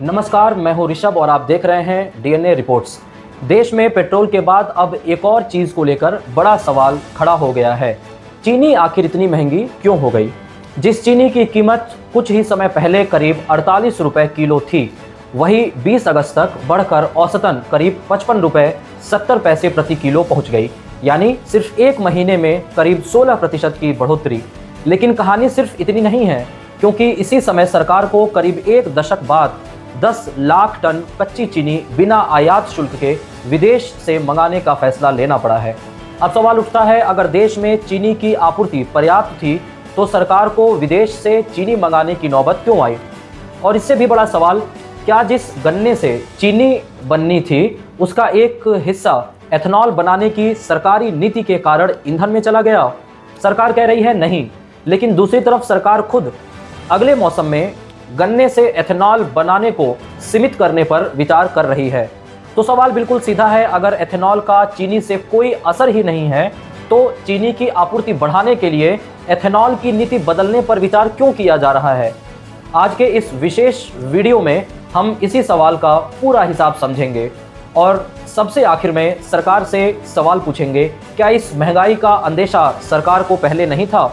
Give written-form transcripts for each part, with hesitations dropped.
नमस्कार, मैं हूं ऋषभ और आप देख रहे हैं डीएनए रिपोर्ट्स। देश में पेट्रोल के बाद अब एक और चीज को लेकर बड़ा सवाल खड़ा हो गया है। चीनी आखिर इतनी महंगी क्यों हो गई? जिस चीनी की कीमत कुछ ही समय पहले करीब 48 रुपए किलो थी, वही 20 अगस्त तक बढ़कर औसतन करीब 55 रुपए 70 पैसे प्रति किलो पहुंच गई। यानी सिर्फ एक महीने में करीब 16% की बढ़ोतरी। लेकिन कहानी सिर्फ इतनी नहीं है, क्योंकि इसी समय सरकार को करीब एक दशक बाद 10 लाख टन कच्ची चीनी बिना आयात शुल्क के विदेश से मंगाने का फैसला लेना पड़ा है। अब सवाल उठता है, अगर देश में चीनी की आपूर्ति पर्याप्त थी तो सरकार को विदेश से चीनी मंगाने की नौबत क्यों आई? और इससे भी बड़ा सवाल, क्या जिस गन्ने से चीनी बननी थी उसका एक हिस्सा एथेनॉल बनाने की सरकारी नीति के कारण ईंधन में चला गया? सरकार कह रही है नहीं, लेकिन दूसरी तरफ सरकार खुद अगले मौसम में गन्ने से एथेनॉल बनाने को सीमित करने पर विचार कर रही है। तो सवाल बिल्कुल सीधा है, अगर एथेनॉल का चीनी से कोई असर ही नहीं है तो चीनी की आपूर्ति बढ़ाने के लिए एथेनॉल की नीति बदलने पर विचार क्यों किया जा रहा है? आज के इस विशेष वीडियो में हम इसी सवाल का पूरा हिसाब समझेंगे और सबसे आखिर में सरकार से सवाल पूछेंगे, क्या इस महंगाई का अंदेशा सरकार को पहले नहीं था?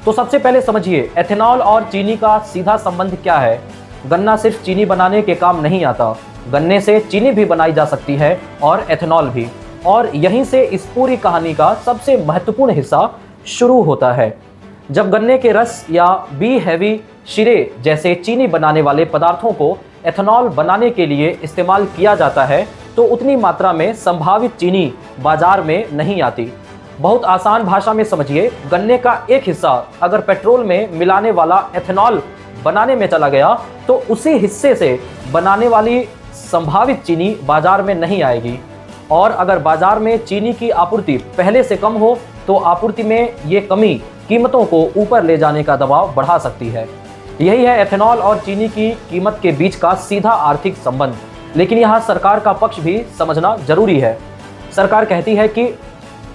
तो सबसे पहले समझिए, एथेनॉल और चीनी का सीधा संबंध क्या है। गन्ना सिर्फ चीनी बनाने के काम नहीं आता, गन्ने से चीनी भी बनाई जा सकती है और एथेनॉल भी। और यहीं से इस पूरी कहानी का सबसे महत्वपूर्ण हिस्सा शुरू होता है। जब गन्ने के रस या बी हैवी शीरे जैसे चीनी बनाने वाले पदार्थों को एथेनॉल बनाने के लिए इस्तेमाल किया जाता है तो उतनी मात्रा में संभावित चीनी बाजार में नहीं आती। बहुत आसान भाषा में समझिए, गन्ने का एक हिस्सा अगर पेट्रोल में मिलाने वाला एथेनॉल बनाने में चला गया तो उसी हिस्से से बनाने वाली संभावित चीनी बाजार में नहीं आएगी। और अगर बाजार में चीनी की आपूर्ति पहले से कम हो तो आपूर्ति में ये कमी कीमतों को ऊपर ले जाने का दबाव बढ़ा सकती है। यही है एथेनॉल और चीनी की कीमत के बीच का सीधा आर्थिक संबंध। लेकिन यहाँ सरकार का पक्ष भी समझना जरूरी है। सरकार कहती है कि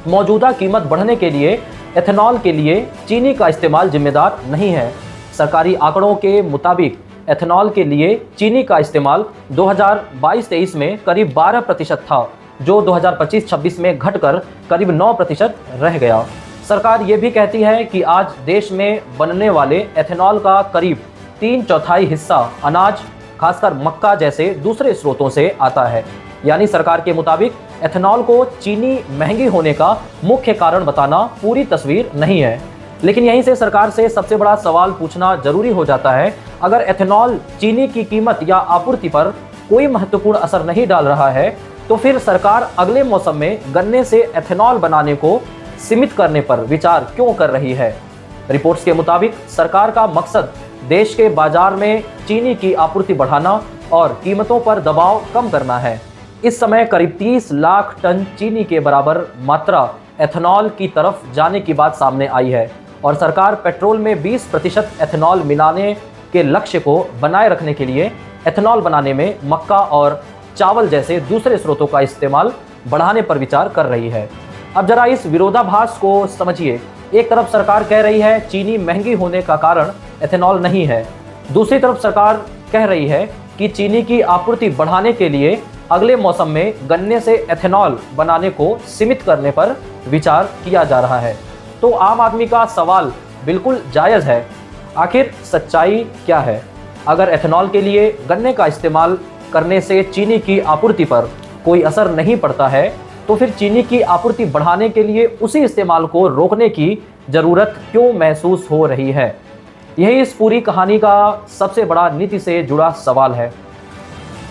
मौजूदा कीमत बढ़ने के लिए एथेनॉल के लिए चीनी का इस्तेमाल जिम्मेदार नहीं है। सरकारी आंकड़ों के मुताबिक एथेनॉल के लिए चीनी का इस्तेमाल 2022-23 में करीब 12% था, जो 2025-26 में घटकर करीब 9% रह गया। सरकार ये भी कहती है कि आज देश में बनने वाले एथेनॉल का करीब 3/4 हिस्सा अनाज, खासकर मक्का जैसे दूसरे स्रोतों से आता है। यानी सरकार के मुताबिक एथेनॉल को चीनी महंगी होने का मुख्य कारण बताना पूरी तस्वीर नहीं है। लेकिन यहीं से सरकार से सबसे बड़ा सवाल पूछना जरूरी हो जाता है, अगर एथेनॉल चीनी की कीमत या आपूर्ति पर कोई महत्वपूर्ण असर नहीं डाल रहा है तो फिर सरकार अगले मौसम में गन्ने से एथेनॉल बनाने को सीमित करने पर विचार क्यों कर रही है? रिपोर्ट्स के मुताबिक सरकार का मकसद देश के बाजार में चीनी की आपूर्ति बढ़ाना और कीमतों पर दबाव कम करना है। इस समय करीब 30 लाख टन चीनी के बराबर मात्रा एथेनॉल की तरफ जाने की बात सामने आई है और सरकार पेट्रोल में 20% एथेनॉल मिलाने के लक्ष्य को बनाए रखने के लिए एथेनॉल बनाने में मक्का और चावल जैसे दूसरे स्रोतों का इस्तेमाल बढ़ाने पर विचार कर रही है। अब जरा इस विरोधाभास को समझिए। एक तरफ सरकार कह रही है चीनी महंगी होने का कारण एथेनॉल नहीं है, दूसरी तरफ सरकार कह रही है कि चीनी की आपूर्ति बढ़ाने के लिए अगले मौसम में गन्ने से एथेनॉल बनाने को सीमित करने पर विचार किया जा रहा है। तो आम आदमी का सवाल बिल्कुल जायज़ है, आखिर सच्चाई क्या है? अगर एथेनॉल के लिए गन्ने का इस्तेमाल करने से चीनी की आपूर्ति पर कोई असर नहीं पड़ता है तो फिर चीनी की आपूर्ति बढ़ाने के लिए उसी इस्तेमाल को रोकने की ज़रूरत क्यों महसूस हो रही है? यही इस पूरी कहानी का सबसे बड़ा नीति से जुड़ा सवाल है।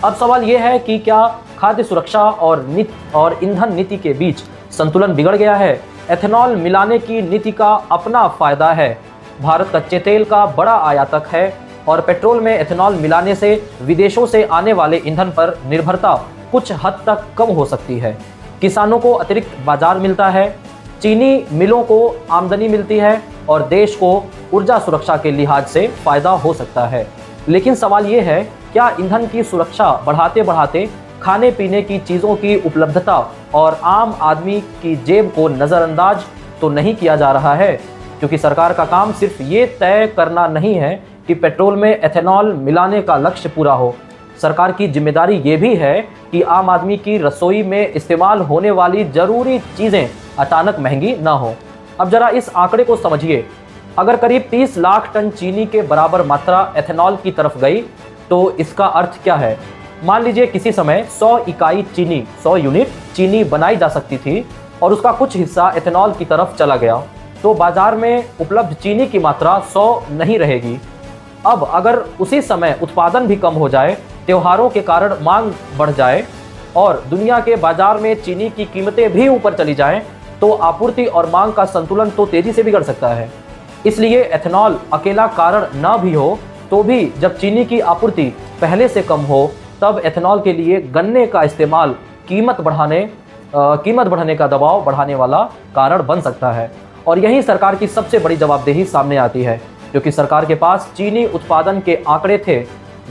अब सवाल यह है कि क्या खाद्य सुरक्षा और ईंधन नीति के बीच संतुलन बिगड़ गया है? एथेनॉल मिलाने की नीति का अपना फायदा है। भारत कच्चे तेल का बड़ा आयातक है और पेट्रोल में एथेनॉल मिलाने से विदेशों से आने वाले ईंधन पर निर्भरता कुछ हद तक कम हो सकती है। किसानों को अतिरिक्त बाजार मिलता है, चीनी मिलों को आमदनी मिलती है और देश को ऊर्जा सुरक्षा के लिहाज से फायदा हो सकता है। लेकिन सवाल ये है, क्या ईंधन की सुरक्षा बढ़ाते बढ़ाते खाने पीने की चीज़ों की उपलब्धता और आम आदमी की जेब को नज़रअंदाज तो नहीं किया जा रहा है? क्योंकि सरकार का काम सिर्फ ये तय करना नहीं है कि पेट्रोल में एथेनॉल मिलाने का लक्ष्य पूरा हो। सरकार की जिम्मेदारी ये भी है कि आम आदमी की रसोई में इस्तेमाल होने वाली ज़रूरी चीज़ें अचानक महंगी ना हो। अब जरा इस आंकड़े को समझिए, अगर करीब 30 लाख टन चीनी के बराबर मात्रा एथेनॉल की तरफ गई तो इसका अर्थ क्या है। मान लीजिए किसी समय 100 इकाई चीनी, 100 यूनिट चीनी बनाई जा सकती थी और उसका कुछ हिस्सा एथेनॉल की तरफ चला गया, तो बाजार में उपलब्ध चीनी की मात्रा 100 नहीं रहेगी। अब अगर उसी समय उत्पादन भी कम हो जाए, त्योहारों के कारण मांग बढ़ जाए और दुनिया के बाजार में चीनी की कीमतें भी ऊपर चली जाएं, तो आपूर्ति और मांग का संतुलन तो तेजी से बिगड़ सकता है। इसलिए एथेनॉल अकेला कारण न भी हो तो भी जब चीनी की आपूर्ति पहले से कम हो, तब एथेनॉल के लिए गन्ने का इस्तेमाल कीमत बढ़ने का दबाव बढ़ाने वाला कारण बन सकता है। और यही सरकार की सबसे बड़ी जवाबदेही सामने आती है, क्योंकि सरकार के पास चीनी उत्पादन के आंकड़े थे,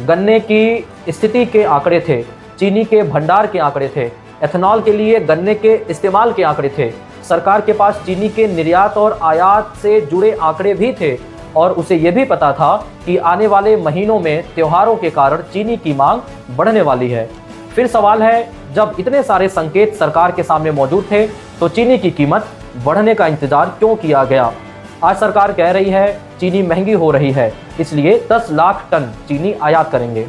गन्ने की स्थिति के आंकड़े थे, चीनी के भंडार के आंकड़े थे, एथेनॉल के लिए गन्ने के इस्तेमाल के आंकड़े थे। सरकार के पास चीनी के निर्यात और आयात से जुड़े आंकड़े भी थे और उसे यह भी पता था कि आने वाले महीनों में त्योहारों के कारण चीनी की मांग बढ़ने वाली है। फिर सवाल है, जब इतने सारे संकेत सरकार के सामने मौजूद थे तो चीनी की कीमत बढ़ने का इंतजार क्यों किया गया। आज सरकार कह रही है चीनी महंगी हो रही है, इसलिए 10 लाख टन चीनी आयात करेंगे,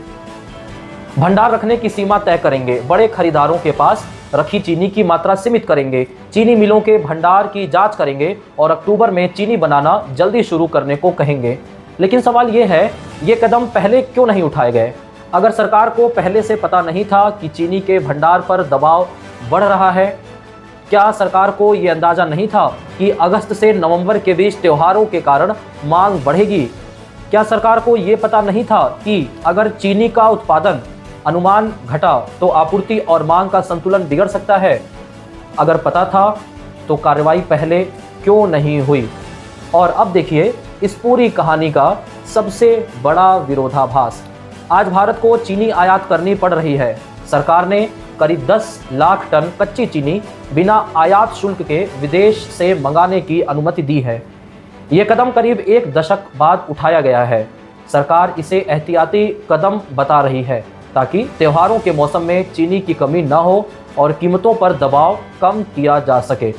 भंडार रखने की सीमा तय करेंगे, बड़े खरीदारों के पास रखी चीनी की मात्रा सीमित करेंगे, चीनी मिलों के भंडार की जांच करेंगे और अक्टूबर में चीनी बनाना जल्दी शुरू करने को कहेंगे। लेकिन सवाल ये है, ये कदम पहले क्यों नहीं उठाए गए। अगर सरकार को पहले से पता नहीं था कि चीनी के भंडार पर दबाव बढ़ रहा है, क्या सरकार को ये अंदाजा नहीं था कि अगस्त से नवंबर के बीच त्योहारों के कारण मांग बढ़ेगी। क्या सरकार को ये पता नहीं था कि अगर चीनी का उत्पादन अनुमान घटा तो आपूर्ति और मांग का संतुलन बिगड़ सकता है। अगर पता था तो कार्रवाई पहले क्यों नहीं हुई। और अब देखिए इस पूरी कहानी का सबसे बड़ा विरोधाभास। आज भारत को चीनी आयात करनी पड़ रही है। सरकार ने करीब 10 लाख टन कच्ची चीनी बिना आयात शुल्क के विदेश से मंगाने की अनुमति दी है। ये कदम करीब 1 दशक बाद उठाया गया है। सरकार इसे एहतियाती कदम बता रही है ताकि त्योहारों के मौसम में चीनी की कमी न हो और कीमतों पर दबाव कम किया जा सके।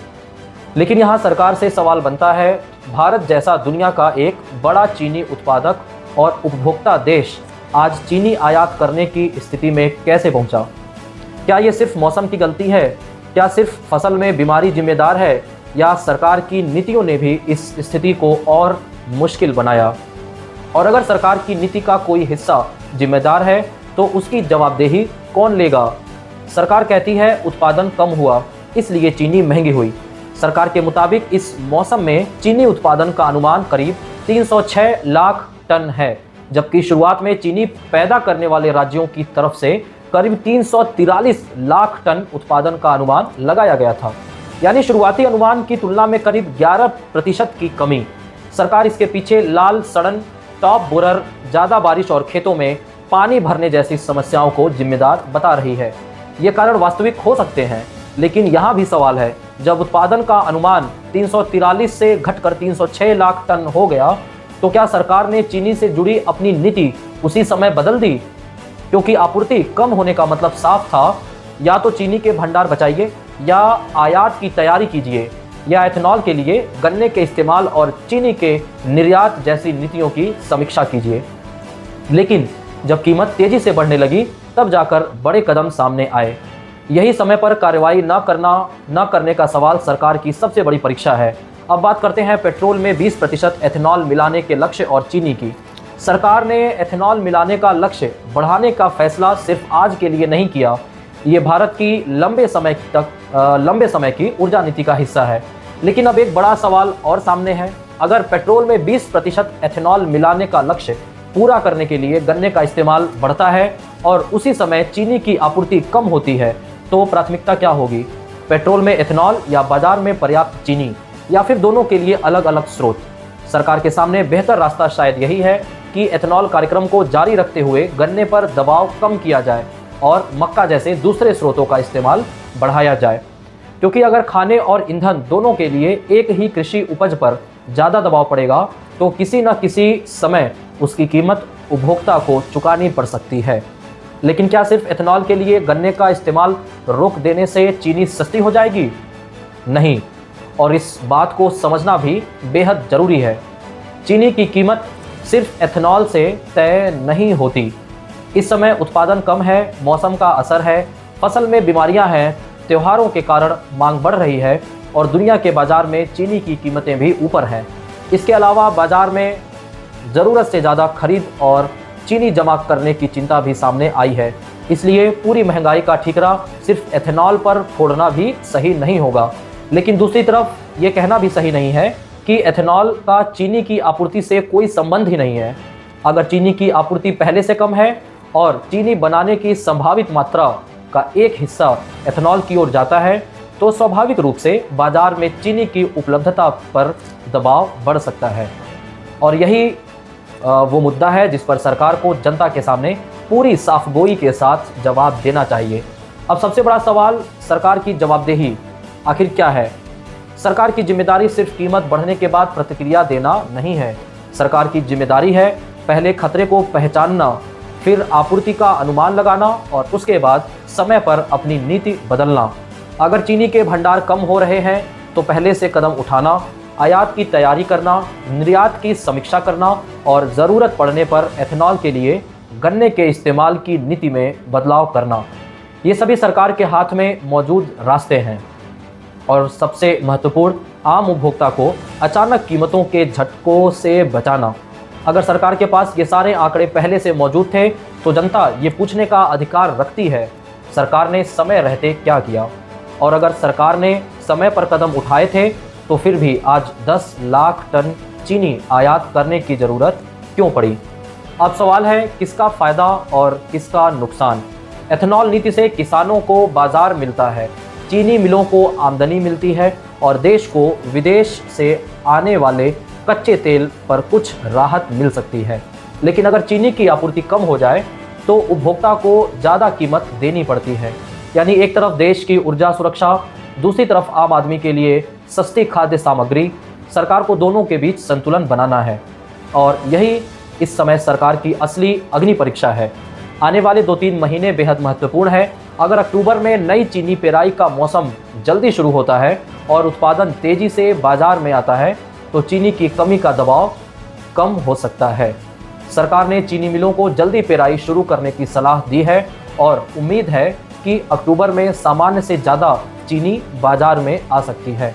लेकिन यहाँ सरकार से सवाल बनता है, भारत जैसा दुनिया का एक बड़ा चीनी उत्पादक और उपभोक्ता देश आज चीनी आयात करने की स्थिति में कैसे पहुँचा। क्या ये सिर्फ मौसम की गलती है? क्या सिर्फ फसल में बीमारी जिम्मेदार है, या सरकार की नीतियों ने भी इस स्थिति को और मुश्किल बनाया? और अगर सरकार की नीति का कोई हिस्सा जिम्मेदार है तो उसकी जवाबदेही कौन लेगा? सरकार कहती है उत्पादन कम हुआ इसलिए चीनी महंगी हुई। सरकार के मुताबिक इस मौसम में चीनी उत्पादन का अनुमान करीब 306 लाख टन है, जबकि शुरुआत में चीनी पैदा करने वाले राज्यों की तरफ से करीब 343 लाख टन उत्पादन का अनुमान लगाया गया था। यानी शुरुआती अनुमान की तुलना में करीब 11% की कमी। सरकार इसके पीछे लाल सड़न, टॉप बोरर, ज़्यादा बारिश और खेतों में पानी भरने जैसी समस्याओं को जिम्मेदार बता रही है। ये कारण वास्तविक हो सकते हैं, लेकिन यहाँ भी सवाल है, जब उत्पादन का अनुमान 343 से घटकर 306 लाख टन हो गया तो क्या सरकार ने चीनी से जुड़ी अपनी नीति उसी समय बदल दी? क्योंकि आपूर्ति कम होने का मतलब साफ था, या तो चीनी के भंडार बचाइए या आयात की तैयारी कीजिए, या एथेनॉल के लिए गन्ने के इस्तेमाल और चीनी के निर्यात जैसी नीतियों की समीक्षा कीजिए। लेकिन जब कीमत तेजी से बढ़ने लगी तब जाकर बड़े कदम सामने आए। यही समय पर कार्रवाई न करने का सवाल सरकार की सबसे बड़ी परीक्षा है। अब बात करते हैं पेट्रोल में 20% एथेनॉल मिलाने के लक्ष्य और चीनी की। सरकार ने एथेनॉल मिलाने का लक्ष्य बढ़ाने का फैसला सिर्फ आज के लिए नहीं किया, ये भारत की लंबे समय की ऊर्जा नीति का हिस्सा है। लेकिन अब एक बड़ा सवाल और सामने है, अगर पेट्रोल में 20% एथेनॉल मिलाने का लक्ष्य पूरा करने के लिए गन्ने का इस्तेमाल बढ़ता है और उसी समय चीनी की आपूर्ति कम होती है, तो प्राथमिकता क्या होगी? पेट्रोल में एथेनॉल या बाजार में पर्याप्त चीनी, या फिर दोनों के लिए अलग अलग स्रोत? सरकार के सामने बेहतर रास्ता शायद यही है कि एथेनॉल कार्यक्रम को जारी रखते हुए गन्ने पर दबाव कम किया जाए और मक्का जैसे दूसरे स्रोतों का इस्तेमाल बढ़ाया जाए। क्योंकि अगर खाने और ईंधन दोनों के लिए एक ही कृषि उपज पर ज़्यादा दबाव पड़ेगा तो किसी न किसी समय उसकी कीमत उपभोक्ता को चुकानी पड़ सकती है। लेकिन क्या सिर्फ एथेनॉल के लिए गन्ने का इस्तेमाल रोक देने से चीनी सस्ती हो जाएगी? नहीं, और इस बात को समझना भी बेहद ज़रूरी है। चीनी की कीमत सिर्फ एथेनॉल से तय नहीं होती। इस समय उत्पादन कम है, मौसम का असर है, फसल में बीमारियां हैं, त्योहारों के कारण मांग बढ़ रही है और दुनिया के बाज़ार में चीनी की कीमतें भी ऊपर हैं। इसके अलावा बाज़ार में ज़रूरत से ज़्यादा खरीद और चीनी जमा करने की चिंता भी सामने आई है। इसलिए पूरी महंगाई का ठीकरा सिर्फ एथेनॉल पर फोड़ना भी सही नहीं होगा। लेकिन दूसरी तरफ ये कहना भी सही नहीं है कि एथेनॉल का चीनी की आपूर्ति से कोई संबंध ही नहीं है। अगर चीनी की आपूर्ति पहले से कम है और चीनी बनाने की संभावित मात्रा का एक हिस्सा एथेनॉल की ओर जाता है तो स्वाभाविक रूप से बाजार में चीनी की उपलब्धता पर दबाव बढ़ सकता है। और यही वो मुद्दा है जिस पर सरकार को जनता के सामने पूरी साफगोई के साथ जवाब देना चाहिए। अब सबसे बड़ा सवाल सरकार की जवाबदेही आखिर क्या है? सरकार की जिम्मेदारी सिर्फ कीमत बढ़ने के बाद प्रतिक्रिया देना नहीं है। सरकार की जिम्मेदारी है पहले खतरे को पहचानना, फिर आपूर्ति का अनुमान लगाना और उसके बाद समय पर अपनी नीति बदलना। अगर चीनी के भंडार कम हो रहे हैं तो पहले से कदम उठाना, आयात की तैयारी करना, निर्यात की समीक्षा करना और ज़रूरत पड़ने पर एथेनॉल के लिए गन्ने के इस्तेमाल की नीति में बदलाव करना, ये सभी सरकार के हाथ में मौजूद रास्ते हैं। और सबसे महत्वपूर्ण, आम उपभोक्ता को अचानक कीमतों के झटकों से बचाना। अगर सरकार के पास ये सारे आंकड़े पहले से मौजूद थे तो जनता ये पूछने का अधिकार रखती है, सरकार ने समय रहते क्या किया? और अगर सरकार ने समय पर कदम उठाए थे तो फिर भी आज 10 लाख टन चीनी आयात करने की ज़रूरत क्यों पड़ी? अब सवाल है किसका फ़ायदा और किसका नुकसान? एथेनॉल नीति से किसानों को बाज़ार मिलता है, चीनी मिलों को आमदनी मिलती है और देश को विदेश से आने वाले कच्चे तेल पर कुछ राहत मिल सकती है। लेकिन अगर चीनी की आपूर्ति कम हो जाए तो उपभोक्ता को ज़्यादा कीमत देनी पड़ती है। यानी एक तरफ देश की ऊर्जा सुरक्षा, दूसरी तरफ आम आदमी के लिए सस्ती खाद्य सामग्री। सरकार को दोनों के बीच संतुलन बनाना है और यही इस समय सरकार की असली अग्नि परीक्षा है। आने वाले 2-3 महीने बेहद महत्वपूर्ण है। अगर अक्टूबर में नई चीनी पेराई का मौसम जल्दी शुरू होता है और उत्पादन तेज़ी से बाजार में आता है तो चीनी की कमी का दबाव कम हो सकता है। सरकार ने चीनी मिलों को जल्दी पेराई शुरू करने की सलाह दी है और उम्मीद है कि अक्टूबर में सामान्य से ज़्यादा चीनी बाजार में आ सकती है।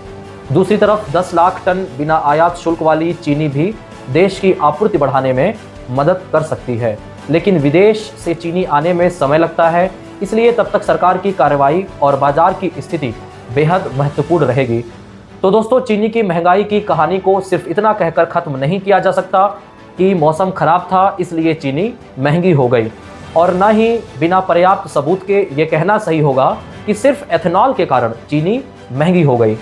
दूसरी तरफ 10 लाख टन बिना आयात शुल्क वाली चीनी भी देश की आपूर्ति बढ़ाने में मदद कर सकती है। लेकिन विदेश से चीनी आने में समय लगता है, इसलिए तब तक सरकार की कार्रवाई और बाजार की स्थिति बेहद महत्वपूर्ण रहेगी। तो दोस्तों, चीनी की महंगाई की कहानी को सिर्फ इतना कहकर ख़त्म नहीं किया जा सकता कि मौसम खराब था इसलिए चीनी महंगी हो गई, और न ही बिना पर्याप्त सबूत के ये कहना सही होगा कि सिर्फ एथेनॉल के कारण चीनी महंगी हो गई।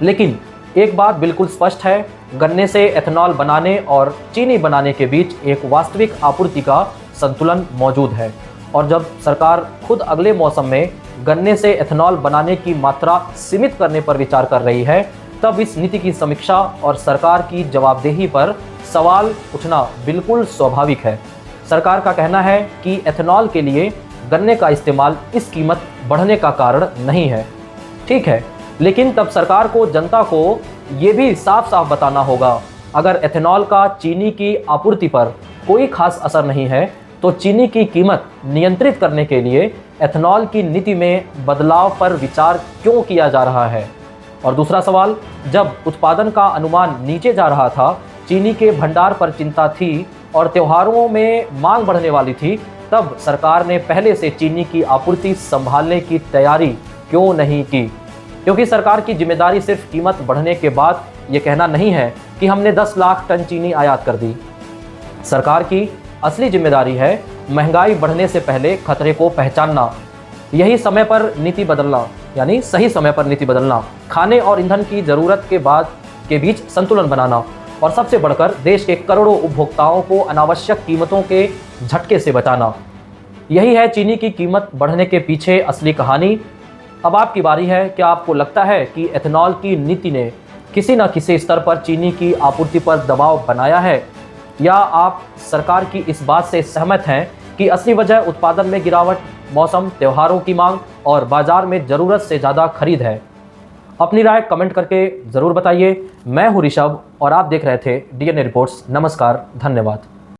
लेकिन एक बात बिल्कुल स्पष्ट है, गन्ने से एथेनॉल बनाने और चीनी बनाने के बीच एक वास्तविक आपूर्ति का संतुलन मौजूद है। और जब सरकार खुद अगले मौसम में गन्ने से एथेनॉल बनाने की मात्रा सीमित करने पर विचार कर रही है, तब इस नीति की समीक्षा और सरकार की जवाबदेही पर सवाल उठना बिल्कुल स्वाभाविक है। सरकार का कहना है कि एथेनॉल के लिए गन्ने का इस्तेमाल इस कीमत बढ़ने का कारण नहीं है। ठीक है, लेकिन तब सरकार को जनता को ये भी साफ साफ बताना होगा, अगर एथेनॉल का चीनी की आपूर्ति पर कोई खास असर नहीं है तो चीनी की कीमत नियंत्रित करने के लिए एथेनॉल की नीति में बदलाव पर विचार क्यों किया जा रहा है। और दूसरा सवाल, जब उत्पादन का अनुमान नीचे जा रहा था, चीनी के भंडार पर चिंता थी और त्योहारों में मांग बढ़ने वाली थी, तब सरकार ने पहले से चीनी की आपूर्ति संभालने की तैयारी क्यों नहीं की? क्योंकि सरकार की जिम्मेदारी सिर्फ कीमत बढ़ने के बाद ये कहना नहीं है कि हमने 10 लाख टन चीनी आयात कर दी। सरकार की असली जिम्मेदारी है महंगाई बढ़ने से पहले खतरे को पहचानना, यही समय पर नीति बदलना, यानी सही समय पर नीति बदलना, खाने और ईंधन की ज़रूरत के बीच संतुलन बनाना और सबसे बढ़कर देश के करोड़ों उपभोक्ताओं को अनावश्यक कीमतों के झटके से बचाना। यही है चीनी की कीमत बढ़ने के पीछे असली कहानी। अब आपकी बारी है, क्या आपको लगता है कि एथेनॉल की नीति ने किसी न किसी स्तर पर चीनी की आपूर्ति पर दबाव बनाया है, या आप सरकार की इस बात से सहमत हैं कि असली वजह उत्पादन में गिरावट, मौसम, त्योहारों की मांग और बाजार में ज़रूरत से ज़्यादा खरीद है? अपनी राय कमेंट करके ज़रूर बताइए। मैं हूं ऋषभ और आप देख रहे थे डीएनए रिपोर्ट्स। नमस्कार, धन्यवाद।